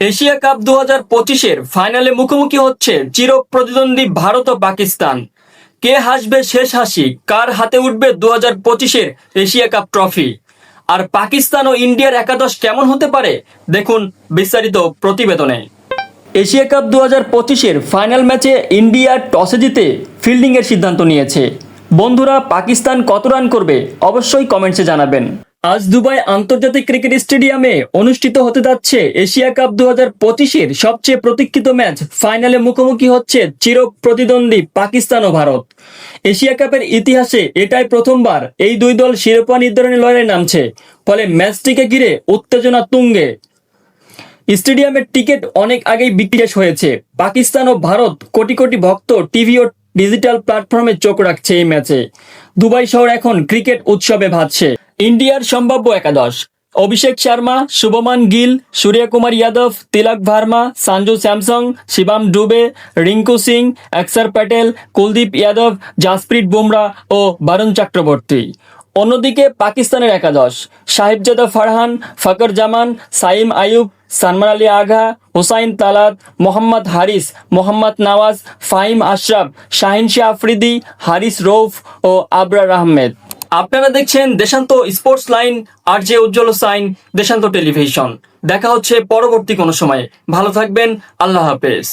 Asia cup 2025-এর ফাইনালে মুখোমুখি হচ্ছে চির প্রতিদ্বন্দ্বী ভারত ও পাকিস্তান। কে হাসবে শেষ হাসি, কার হাতে উঠবে 2025-এর এশিয়া কাপ ট্রফি? আর পাকিস্তান ও ইন্ডিয়ার একাদশ কেমন হতে পারে, দেখুন বিস্তারিত প্রতিবেদনে। এশিয়া কাপ 2025-এর ফাইনাল ম্যাচে ইন্ডিয়া টসে জিতে ফিল্ডিংয়ের সিদ্ধান্ত নিয়েছে। বন্ধুরা, পাকিস্তান কত রান করবে অবশ্যই কমেন্টসে জানাবেন। আজ দুবাই আন্তর্জাতিক ক্রিকেট স্টেডিয়ামে অনুষ্ঠিত হতে যাচ্ছে এশিয়া কাপ 2025-এর সবচেয়ে প্রতীক্ষিত ম্যাচ। ফাইনালে মুখোমুখি হচ্ছে চির প্রতিদ্বন্দ্বী পাকিস্তান ও ভারত। এশিয়া কাপের ইতিহাসে এটাই প্রথমবার এই দুই দল শিরোপা নির্ধারণী লড়াইয়ে নামছে, ফলে ম্যাচটিকে ঘিরে উত্তেজনা তুঙ্গে। স্টেডিয়ামের টিকিট অনেক আগেই বিক্রি শেষ হয়েছে। পাকিস্তান ও ভারত কোটি কোটি ভক্ত টিভি ও ডিজিটাল প্ল্যাটফর্মে চোখ রাখছে এই ম্যাচে। দুবাই শহর এখন ক্রিকেট উৎসবে ভাসছে। ইন্ডিয়ার সম্ভাব্য একাদশ: অভিষেক শর্মা, শুভমান গিল, সূর্যকুমার যাদব, তিলক ভার্মা, সঞ্জু স্যামসং, শিবম ডুবে, রিঙ্কু সিং, অক্ষর প্যাটেল, কুলদীপ যাদব, জাসপ্রীত বুমরা ও বরুণ চক্রবর্তী। অন্যদিকে পাকিস্তানের একাদশ: সাহিবজাদা ফারহান, ফখর জামান, সাইম আয়ুব, সালমান আলী আগা, হুসাইন তালাত, মোহাম্মদ হারিস, মোহাম্মদ নওয়াজ, ফাহিম আশরাফ, শাহিন শাহ আফ্রিদি, হারিস রৌফ ও আবরার আহমেদ। আপনারা দেখছেন দেশান্ত স্পোর্টস লাইন, আর জে উজ্জ্বল সাইন, দেশান্ত টেলিভিশন। দেখা হচ্ছে পরবর্তী কোনো সময়ে। ভালো থাকবেন, আল্লাহ হাফেজ।